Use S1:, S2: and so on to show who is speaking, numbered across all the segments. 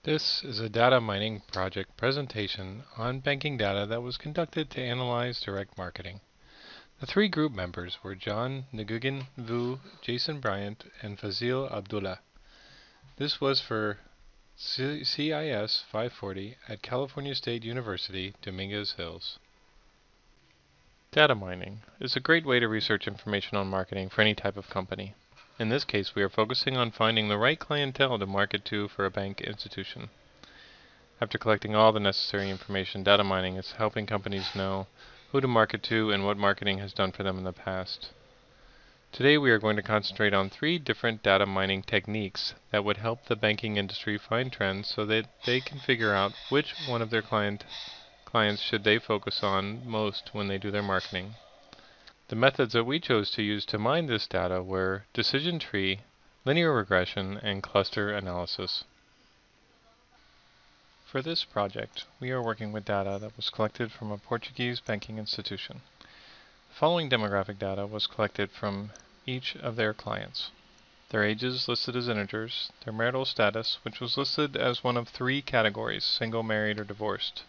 S1: This is a data mining project presentation on banking data that was conducted to analyze direct marketing. The three group members were John Nguyen Vu, Jason Bryant, and Fazil Abdullah. This was for CIS540 at California State University, Dominguez Hills. Data mining is a great way to research information on marketing for any type of company. In this case, we are focusing on finding the right clientele to market to for a bank institution. After collecting all the necessary information, data mining is helping companies know who to market to and what marketing has done for them in the past. Today we are going to concentrate on 3 different data mining techniques that would help the banking industry find trends so that they can figure out which one of their clients should they focus on most when they do their marketing. The methods that we chose to use to mine this data were decision tree, linear regression, and cluster analysis. For this project, we are working with data that was collected from a Portuguese banking institution. The following demographic data was collected from each of their clients. Their ages listed as integers, their marital status, which was listed as one of 3 categories, single, married, or divorced.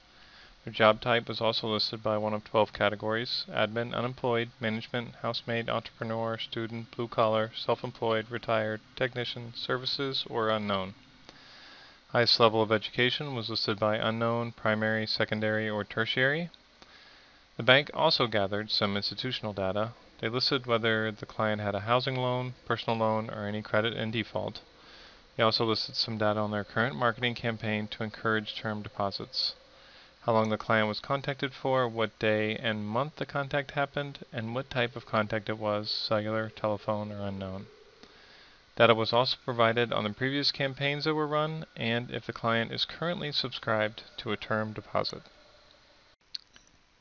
S1: Their job type was also listed by one of 12 categories: admin, unemployed, management, housemaid, entrepreneur, student, blue collar, self-employed, retired, technician, services, or unknown. Highest level of education was listed by unknown, primary, secondary, or tertiary. The bank also gathered some institutional data. They listed whether the client had a housing loan, personal loan, or any credit in default. They also listed some data on their current marketing campaign to encourage term deposits. How long the client was contacted for, what day and month the contact happened, and what type of contact it was, cellular, telephone, or unknown. Data was also provided on the previous campaigns that were run and if the client is currently subscribed to a term deposit.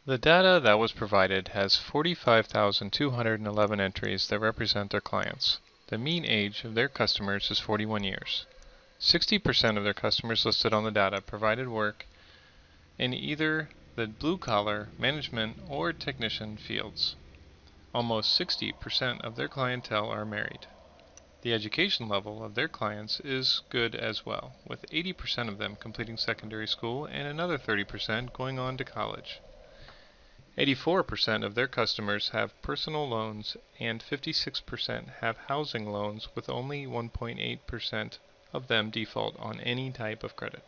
S1: The data that was provided has 45,211 entries that represent their clients. The mean age of their customers is 41 years. 60% of their customers listed on the data provided work in either the blue-collar, management, or technician fields. Almost 60% of their clientele are married. The education level of their clients is good as well, with 80% of them completing secondary school and another 30% going on to college. 84% of their customers have personal loans and 56% have housing loans, with only 1.8% of them default on any type of credit.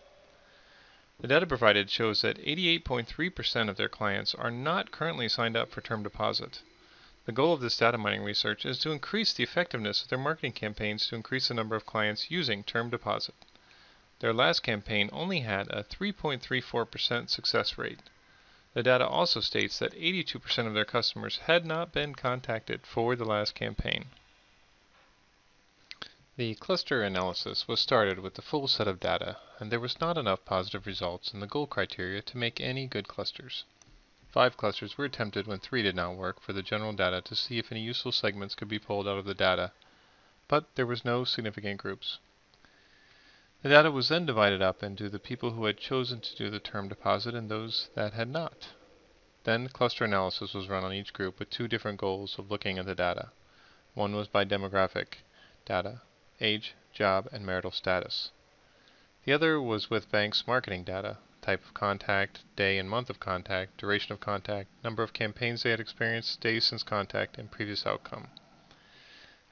S1: The data provided shows that 88.3% of their clients are not currently signed up for term deposit. The goal of this data mining research is to increase the effectiveness of their marketing campaigns to increase the number of clients using term deposit. Their last campaign only had a 3.34% success rate. The data also states that 82% of their customers had not been contacted for the last campaign. The cluster analysis was started with the full set of data, and there was not enough positive results in the goal criteria to make any good clusters. 5 clusters were attempted when 3 did not work for the general data to see if any useful segments could be pulled out of the data, but there was no significant groups. The data was then divided up into the people who had chosen to do the term deposit and those that had not. Then cluster analysis was run on each group with 2 different goals of looking at the data. One was by demographic data, age, job, and marital status. The other was with bank's marketing data, type of contact, day and month of contact, duration of contact, number of campaigns they had experienced, days since contact, and previous outcome.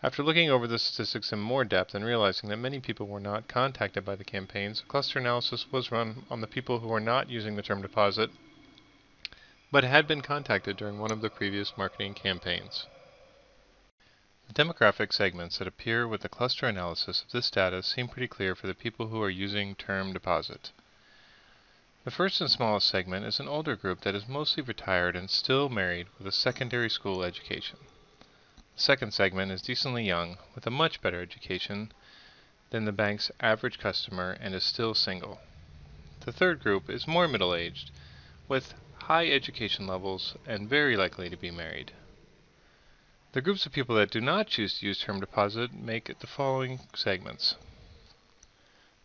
S1: After looking over the statistics in more depth and realizing that many people were not contacted by the campaigns, a cluster analysis was run on the people who were not using the term deposit, but had been contacted during one of the previous marketing campaigns. The demographic segments that appear with the cluster analysis of this data seem pretty clear for the people who are using term deposit. The first and smallest segment is an older group that is mostly retired and still married with a secondary school education. The second segment is decently young, with a much better education than the bank's average customer and is still single. The third group is more middle-aged, with high education levels and very likely to be married. The groups of people that do not choose to use term deposit make the following segments.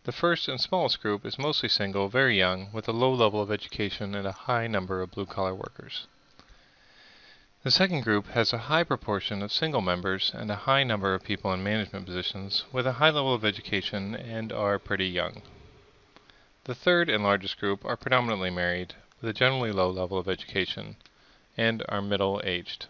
S1: The first and smallest group is mostly single, very young, with a low level of education and a high number of blue-collar workers. The second group has a high proportion of single members and a high number of people in management positions with a high level of education and are pretty young. The third and largest group are predominantly married, with a generally low level of education, and are middle-aged.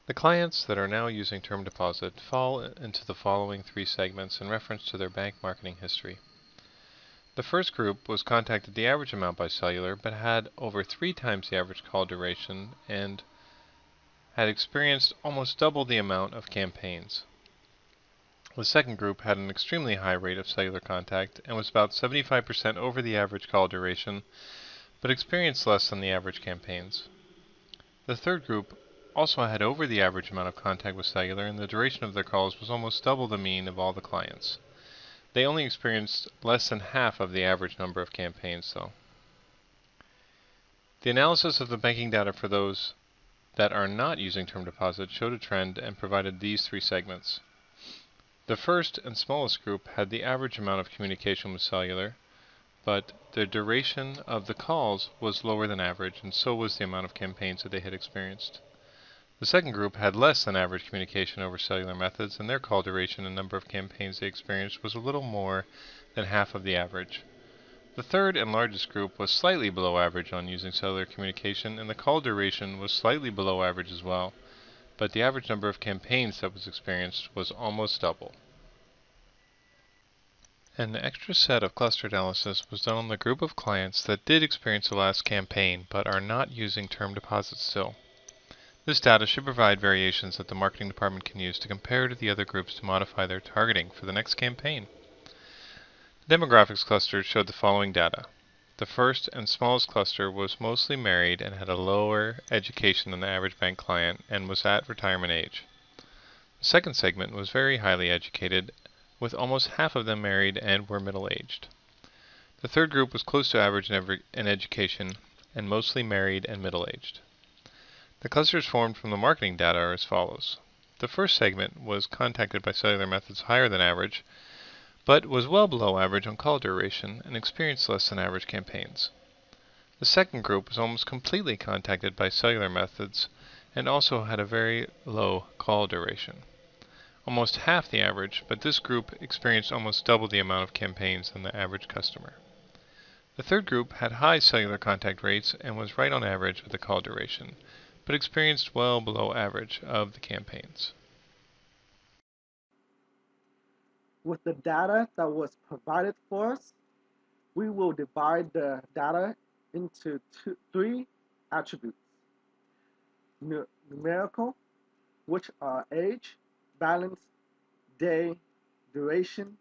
S1: The clients that are now using term deposit fall into the following three segments in reference to their bank marketing history. The first group was contacted the average amount by cellular, but had over 3 times the average call duration and had experienced almost double the amount of campaigns. The second group had an extremely high rate of cellular contact and was about 75% over the average call duration, but experienced less than the average campaigns. The third group also had over the average amount of contact with cellular, and the duration of their calls was almost double the mean of all the clients. They only experienced less than half of the average number of campaigns, though. The analysis of the banking data for those that are not using term deposit showed a trend and provided these three segments. The first and smallest group had the average amount of communication with cellular, but the duration of the calls was lower than average, and so was the amount of campaigns that they had experienced. The second group had less than average communication over cellular methods, and their call duration and number of campaigns they experienced was a little more than half of the average. The third and largest group was slightly below average on using cellular communication, and the call duration was slightly below average as well, but the average number of campaigns that was experienced was almost double. An extra set of cluster analysis was done on the group of clients that did experience the last campaign but are not using term deposits still. This data should provide variations that the marketing department can use to compare to the other groups to modify their targeting for the next campaign. The demographics cluster showed the following data. The first and smallest cluster was mostly married and had a lower education than the average bank client and was at retirement age. The second segment was very highly educated, with almost half of them married and were middle-aged. The third group was close to average in education and mostly married and middle-aged. The clusters formed from the marketing data are as follows. The first segment was contacted by cellular methods higher than average, but was well below average on call duration and experienced less than average campaigns. The second group was almost completely contacted by cellular methods and also had a very low call duration. Almost half the average, but this group experienced almost double the amount of campaigns than the average customer. The third group had high cellular contact rates and was right on average with the call duration, but experienced well below average of the campaigns.
S2: With the data that was provided for us, we will divide the data into three attributes. Numerical, which are age, balance, day, duration,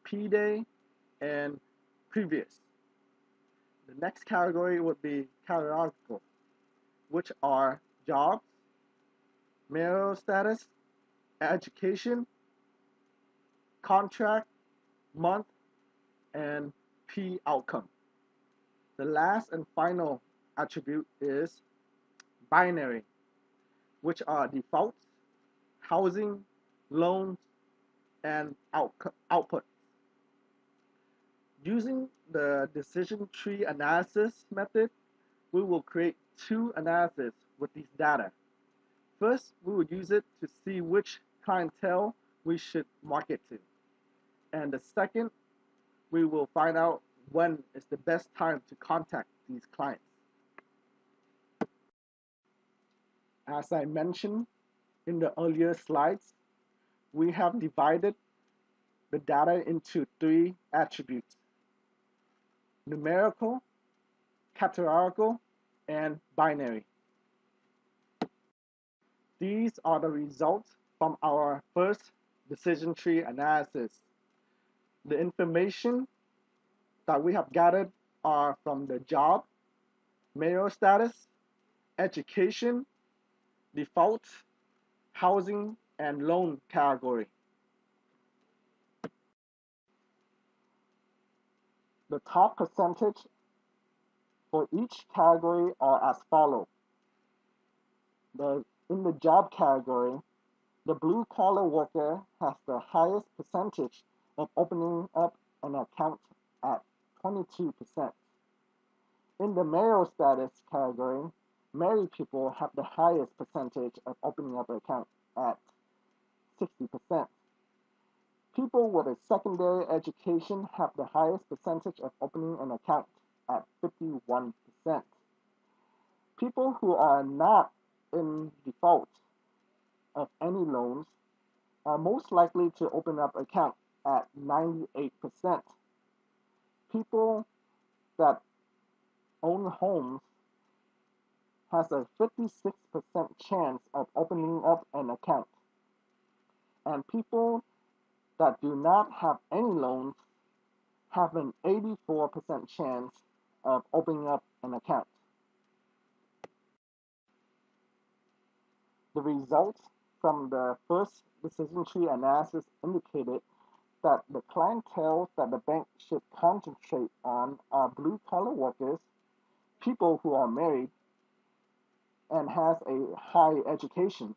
S2: P-day, and previous. The next category would be categorical, which are jobs, marital status, education, contract, month, and P outcome. The last and final attribute is binary, which are defaults, housing, loans, and output. Using the decision tree analysis method, we will create two analyses with these data. First, we will use it to see which clientele we should market to. And the second, we will find out when is the best time to contact these clients. As I mentioned in the earlier slides, we have divided the data into three attributes: numerical, categorical, and binary. These are the results from our first decision tree analysis. The information that we have gathered are from the job, marital status, education, defaults, housing, and loan category. The top percentage for each category are as follows. In the job category, the blue-collar worker has the highest percentage of opening up an account at 22%. In the marital status category, married people have the highest percentage of opening up an account at 60%. People with a secondary education have the highest percentage of opening an account at 51%. People who are not in default of any loans are most likely to open up account at 98%. People that own homes has a 56% chance of opening up an account. And people that do not have any loans have an 84% chance of opening up an account. The results from the first decision tree analysis indicated that the clientele that the bank should concentrate on are blue-collar workers, people who are married, and has a high education.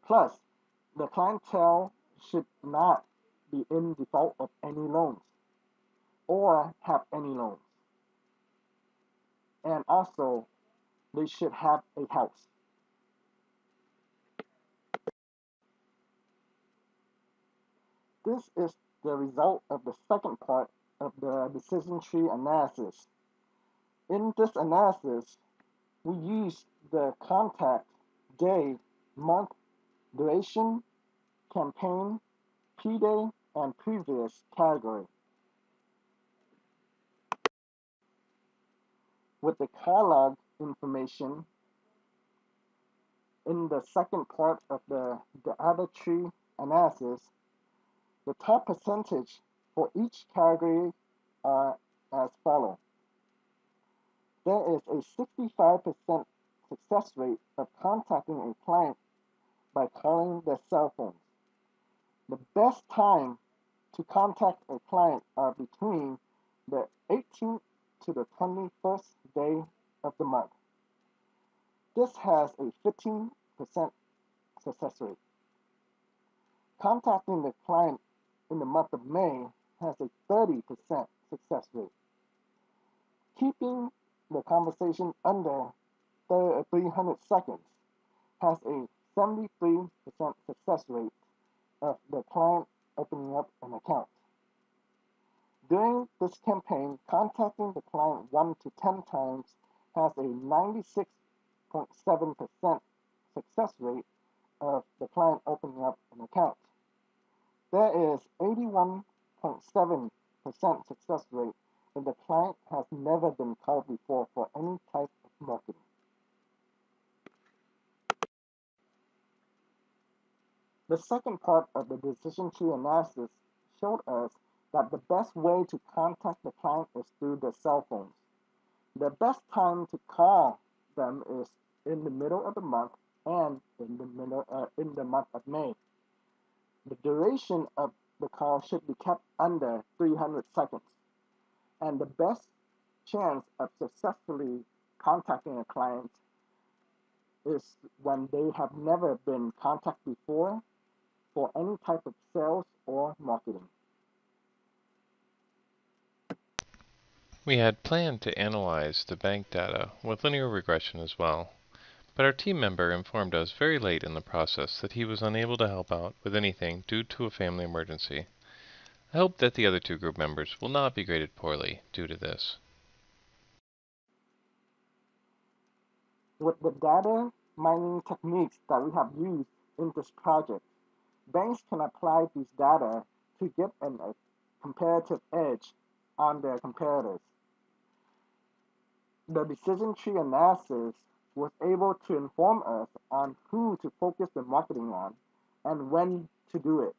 S2: Plus, the clientele should not be in default of any loans or have any loans. And also, they should have a house. This is the result of the second part of the decision tree analysis. In this analysis, we use the contact, day, month, duration, campaign, P-day, and previous category. With the catalog information in the second part of the data tree analysis, the top percentage for each category are as follows. There is a 65% success rate of contacting a client by calling their cell phones. The best time to contact a client are between the 18th to the 21st day of the month. This has a 15% success rate. Contacting the client in the month of May has a 30% success rate. Keeping the conversation under 300 seconds has a 73% success rate of the client opening up an account. During this campaign, contacting the client 1 to 10 times has a 96.7% success rate of the client opening up an account. There is 81.7% success rate if the client has never been called before for any type of marketing. The second part of the decision tree analysis showed us that the best way to contact the client is through their cell phones. The best time to call them is in the middle of the month and in the month of May. The duration of the call should be kept under 300 seconds. And the best chance of successfully contacting a client is when they have never been contacted before for any type of sales or marketing.
S1: We had planned to analyze the bank data with linear regression as well, but our team member informed us very late in the process that he was unable to help out with anything due to a family emergency. I hope that the other two group members will not be graded poorly due to this.
S2: With the data mining techniques that we have used in this project, banks can apply these data to get a comparative edge on their competitors. The decision tree analysis was able to inform us on who to focus the marketing on and when to do it,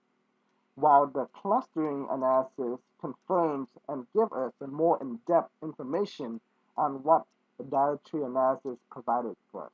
S2: while the clustering analysis confirms and gives us a more in-depth information on what the data tree analysis provided for us.